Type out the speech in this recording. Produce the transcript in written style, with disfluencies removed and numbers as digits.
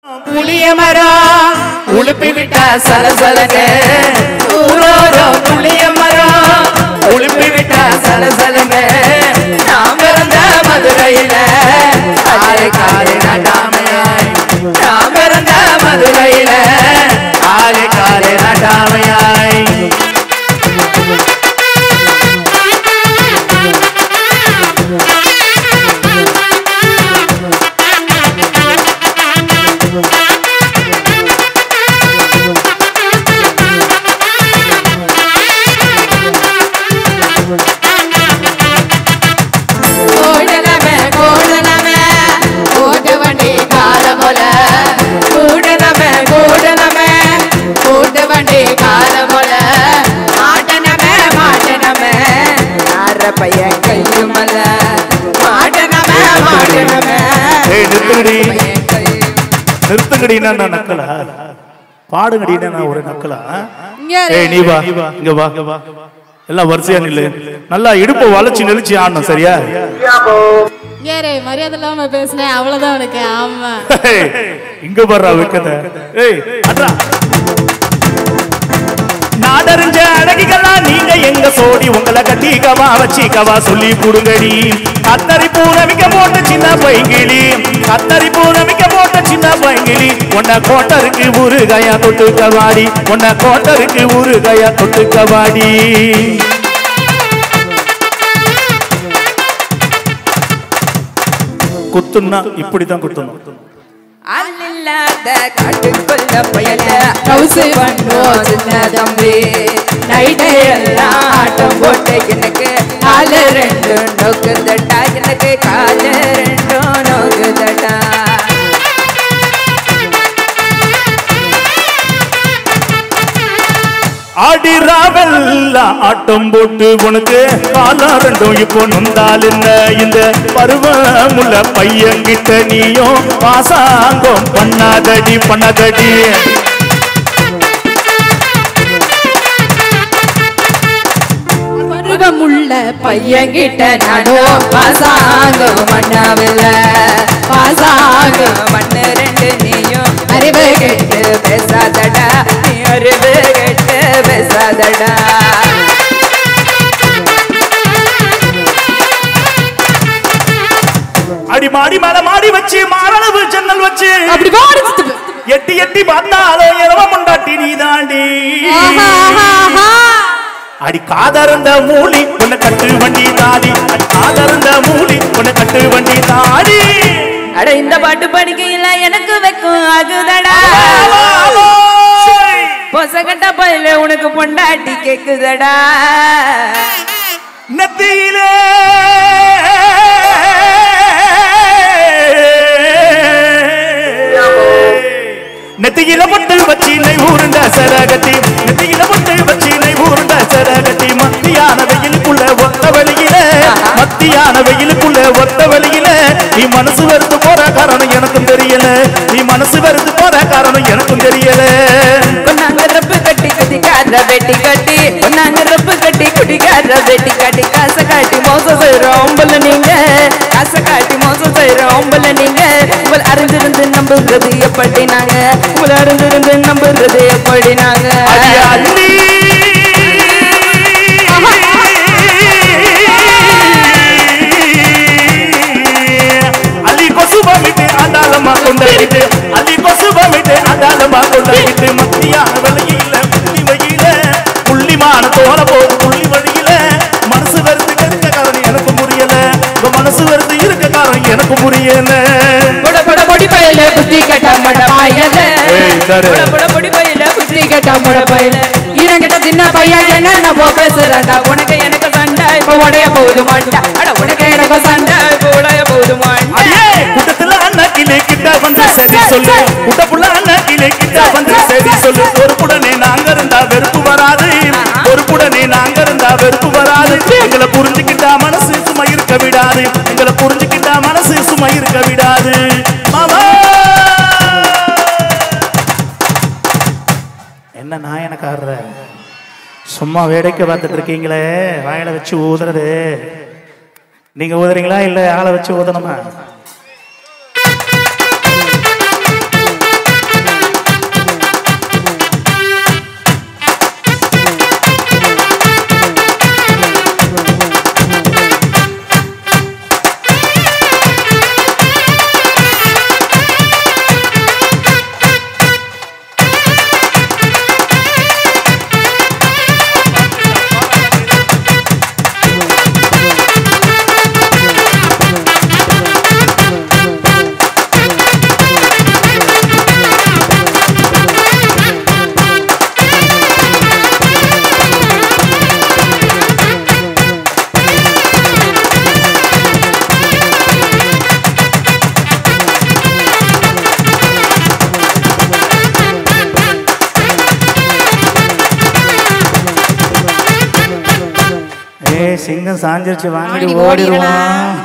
புளிய மரம் உளுப்பி விட்டா சலசலங்க ஊரோரோ புளிய மரம் உளுப்பி விட்டா சலசலங்க நாம் பிறந்த மதுரையில காலை காலை நாட்டாமையாய் நாம் பிறந்த மதுரையில காலை காலை நாட்டாமையாய் பையன் கையுமல்ல மாட்டனமே மாட்டனமே நிறுத்துங்கடினா நான் நக்கலா பாடுங்கடினா நான் ஒரு நக்கலா ஏய் நீ வா இங்க வா எல்லாம் வரிசையா நில்லு நல்லா இடுப்பு வளைச்சு நெளிச்சு ஆடணும் சரியா ஏரே மரியாதை இல்லாம பேசுனேன் அவ்வளவுதான் உனக்கு ஆமா இங்க வர்றா வைக்கத ஏய் அட்ரா நாடறிஞ்ச அழகிகளா நீங்க எங்க சோடி உங்களை கட்டிக்கவா வச்சிக்கவா சொல்லி புடுங்கடி கத்தரி பூரமிக்க போட்ட சின்ன பைங்கிளி கத்தரி பூரமிக்க போட்ட சின்ன பைங்கிளி உன்னை கோட்டருக்கு ஊறுகாயா தொட்டுக்கவாடி உன்னை கோட்டருக்கு ஊறுகாயா தொட்டுக்கவாடி குத்துன்னா இப்படிதான் குத்தணும் அல்லில்லாத காட்டுக்குள்ள பயல கவுசு பண்ணோம் சின்ன தம்பி நைட்டே எல்லாம் ஆட்டம் போட்டு எனக்கு கால ரெண்டு நோக்குதட்டா எனக்கு கால ரெண்டு நோக்குதட்டா ஆடிராவெல்ல ஆட்டம் போட்டு உனக்கு காலா ரெண்டும் இப்போ நொந்தால் என்ன இந்த பருவமுள்ள பையன்கிட்ட நீயும் பாசாங்கம் பண்ணாதடி பண்ணாதடி பருவமுள்ள பையன்கிட்ட நானும் பாசாங்கம் பண்ணவில்லை பாசாங்கம் பண்ண ரெண்டு நீயும் அறிவு கேட்டு பேசாதடா நீ அறிவு கேட்டு பேசாதடா அடி மாடி மேல மாடி வச்சு மாரளவு ஜன்னல் வச்சு அப்படி எட்டி எட்டி பார்த்தாலும் இரவ முண்டாட்டி நீ தாண்டி அடி காதறந்த மூலி உன்னை கட்டு வண்டி தாடி அடி காதறந்த மூலி உன்னை கட்டு வண்டி தாடி அட இந்த பாட்டு படிக்கையில எனக்கு வெக்கம் ஆகுதடா பொசகட்ட பயில உனக்கு பொண்டாட்டி கேக்குதடா நெத்தியிலே நெத்தியில பொட்டு வச்சு நை ஊருண்ட சரகத்தி நெத்தியில பொட்டு வச்சு நை ஊருண்ட சரகத்தி மத்தியான வெயிலுக்குள்ள ஒத்த வழியில மத்தியான வெயிலுக்குள்ள ஒத்த வழியில நீ மனசு வெறுத்து போற காரணம் எனக்கும் தெரியல நீ மனசு வெறுத்து போற காரணம் எனக்கும் தெரியல நாங்க ரப்பு கட்டி குடிக்காத வெட்டி கட்டி நாங்க ரப்பு கட்டி குடிக்காத வெட்டி கட்டி காசை காட்டி மோசம் செய்யறோம் நீங்க காசை காட்டி மோசம் செய்யறோம் நீங்க உங்களை அறிஞ்சிருந்து நம்புறது எப்படி நாங்க உங்களை அறிஞ்சிருந்து நம்புறது எப்படி நாங்க அலி கொசுபமிட்டு அண்டாலமா கொண்டாடிட்டு அலி கொசுபமிட்டு அண்டாலமா கொண்டாடிட்டு மத்தியான வழியில புள்ளி வழியில புள்ளிமான தோற போது புள்ளி வழியில மனசு வெறுத்து இருக்க காரணம் எனக்கு புரியல மனசு வெறுத்து இருக்க காரணம் எனக்கு புரியல பொடி பையில புத்தி கட்ட மட பாயல பொடி பையில புத்தி கட்ட மட பாயல இறங்கிட்ட சின்ன பையன் என்ன பேசுறா உனக்கு எனக்கு சண்டை இப்ப உடைய போது மாட்டா அட உனக்கு எனக்கு சண்டை இப்ப உடைய போது மாட்டா கூட்டத்துல அண்ணாக்கிலே கிட்ட வந்து சரி சொல்லு கூட்டப்புள்ள அண்ணாக்கிலே கிட்ட வந்து சரி சொல்லு ஒரு புடனே நாங்க இருந்தா வெறுப்பு வராது ஒரு புடனே நாங்க இருந்தா வெறுப்பு வராது எங்களை புரிஞ்சுக்கிட்டா மனசு சும்மா இருக்க விடாது எங்களை புரிஞ்சுக்கிட்டா மனசு சும்மா இருக்க விடாது மாமா என்ன நாயனக்காரர சும்மா வேடிக்கை பார்த்துட்டு இருக்கீங்களே வாயில வச்சு ஊதுறது நீங்க ஊதுறீங்களா இல்ல ஆளை வச்சு ஊதணுமா சிங்கம் சாஞ்சிருச்சு வாங்கடி வாங்கடி, ஓடிடுவான் ஓடிடலாம்.